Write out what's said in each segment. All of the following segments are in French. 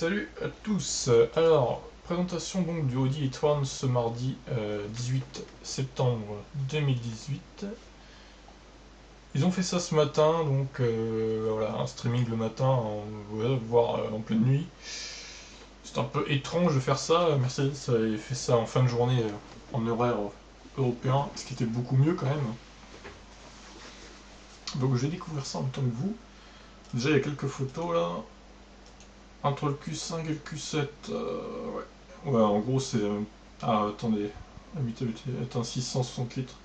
Salut à tous. Alors, présentation donc du Audi e-tron ce mardi 18 septembre 2018. Ils ont fait ça ce matin, donc voilà, un streaming le matin, voire en pleine nuit. C'est un peu étrange de faire ça. Mercedes avait fait ça en fin de journée en horaire européen, ce qui était beaucoup mieux quand même. Donc j'ai découvert ça en même temps que vous. Déjà il y a quelques photos là. Entre le Q5 et le Q7, ouais. Ouais, en gros, c'est. Ah, attendez. La mutualité est un 660 litres.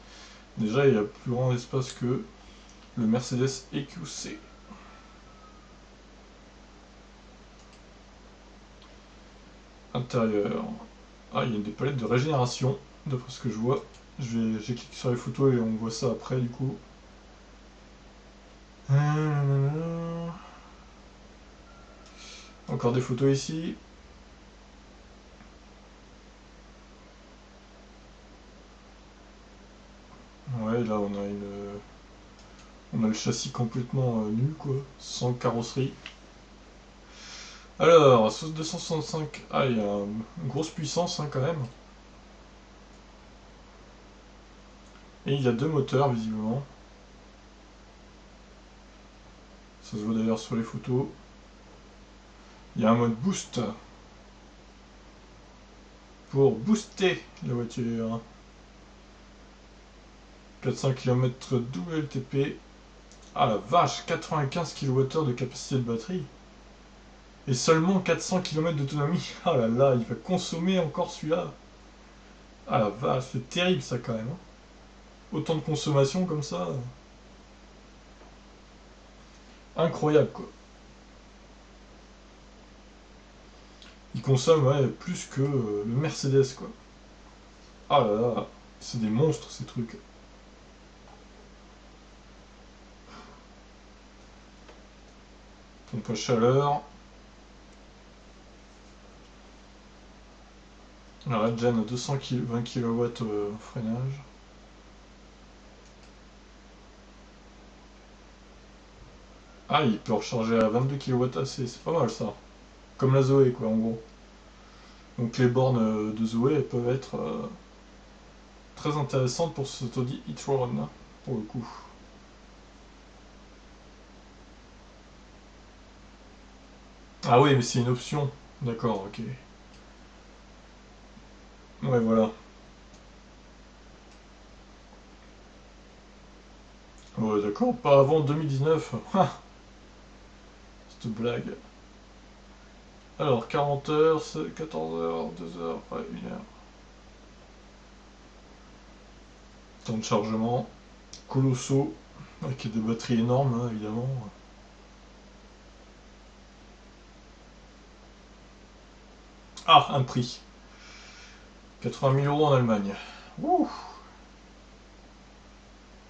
Déjà, il y a plus grand espace que le Mercedes EQC. Intérieur. Ah, il y a des palettes de régénération, d'après ce que je vois. J'ai cliqué sur les photos et on voit ça après, du coup. Encore des photos ici. Ouais, là, on a le châssis complètement nu, quoi. Sans carrosserie. Alors, sauce 265, ah, il y a une grosse puissance hein, quand même. Et il y a deux moteurs visiblement. Ça se voit d'ailleurs sur les photos. Il y a un mode boost pour booster la voiture. 400 km WLTP. Ah la vache, 95 kWh de capacité de batterie. Et seulement 400 km d'autonomie. Ah là là, il va consommer encore celui-là. Ah la vache, c'est terrible ça quand même. Autant de consommation comme ça. Incroyable quoi. Il consomme ouais, plus que le Mercedes quoi. Ah là là, c'est des monstres ces trucs. Pompe à chaleur. La Redgen à 220 kW freinage. Ah, il peut recharger à 22 kWh, c'est pas mal ça. Comme la Zoé quoi en gros. Donc les bornes de Zoé elles peuvent être très intéressantes pour cet Audi e-tron pour le coup. Ah oui mais c'est une option. D'accord, ok. Ouais voilà. Ouais d'accord, pas avant 2019. Ah, cette blague. Alors 40 heures, 14 heures, 2 heures, ouais 1 heure. Temps de chargement colossaux, avec des batteries énormes hein, évidemment. Ah, un prix. 80 000 euros en Allemagne. Ouh.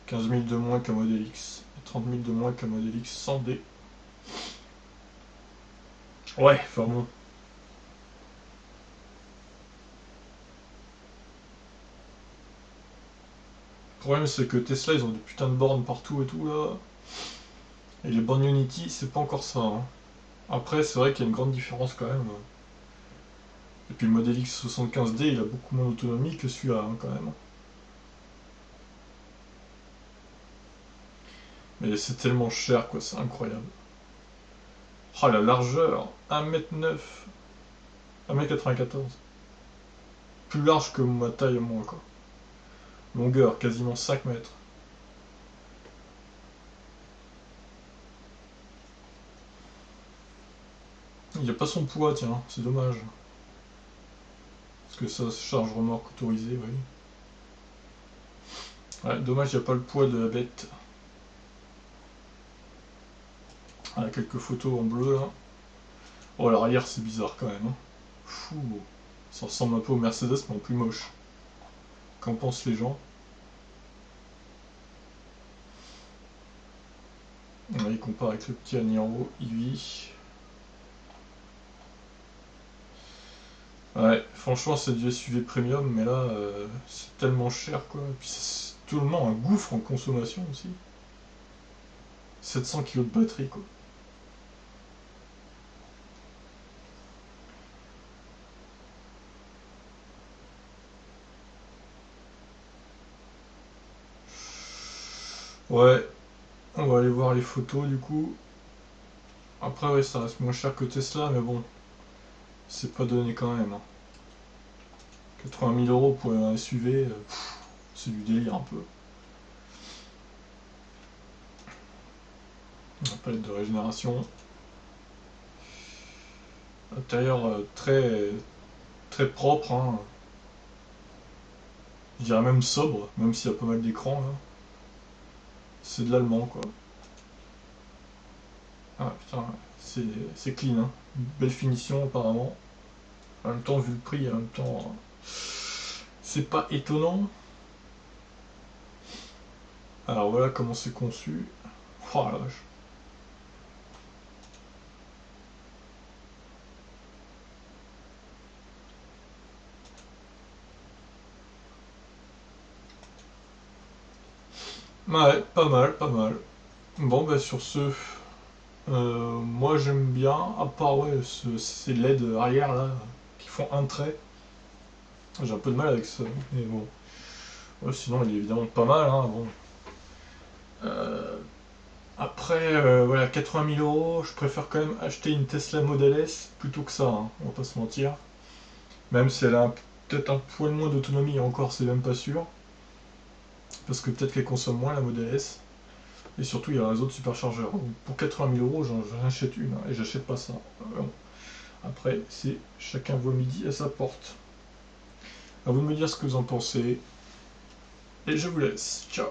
15 000 de moins qu'un Model X. Et 30 000 de moins qu'un Model X sans D. Ouais, enfin bon. Le problème c'est que Tesla ils ont des putains de bornes partout et tout là. Et les bornes Unity c'est pas encore ça. Hein. Après c'est vrai qu'il y a une grande différence quand même. Et puis le Model X 75D il a beaucoup moins d'autonomie que celui-là hein, quand même. Mais c'est tellement cher quoi, c'est incroyable. Ah la largeur, 1m9, 1m94. Plus large que ma taille à moi quoi. Longueur, quasiment 5 mètres. Il n'y a pas son poids, tiens, c'est dommage. Parce que ça se charge remorque autorisée, oui. Ouais, dommage, il n'y a pas le poids de la bête. Ah, quelques photos en bleu là. Oh, l'arrière c'est bizarre quand même. Hein. Fou. Ça ressemble un peu au Mercedes, mais en plus moche. Qu'en pensent les gens? Ouais, il compare avec le petit Agnaro EV. Ouais, franchement, c'est du SUV premium, mais là, c'est tellement cher quoi. Et puis c'est tellement un gouffre en consommation aussi. 700 kg de batterie quoi. Ouais, on va aller voir les photos du coup. Après, ouais, ça reste moins cher que Tesla, mais bon, c'est pas donné quand même, hein. 80 000 euros pour un SUV, c'est du délire un peu. La palette de régénération. Intérieur très, très propre, hein. Je dirais même sobre, même s'il y a pas mal d'écrans là. C'est de l'allemand quoi. Ah putain, c'est clean, hein. Belle finition apparemment. En même temps, vu le prix, en même temps, c'est pas étonnant. Alors voilà comment c'est conçu. Oh la vache. Ouais, pas mal, pas mal. Bon, bah sur ce, moi j'aime bien, à part ouais, ces LED arrière là, qui font un trait. J'ai un peu de mal avec ça, mais bon. Ouais, sinon il est évidemment pas mal, hein, bon. Euh, Après, voilà, 80 000 euros, je préfère quand même acheter une Tesla Model S plutôt que ça, hein, on va pas se mentir. Même si elle a peut-être un poil moins d'autonomie, et encore c'est même pas sûr. Parce que peut-être qu'elle consomme moins la Model S. Et surtout, il y a un réseau de superchargeurs. Donc, pour 80 000 euros, j'en achète une, hein, et j'achète pas ça. Bon. Après, c'est chacun voit midi à sa porte. À vous de me dire ce que vous en pensez. Et je vous laisse. Ciao.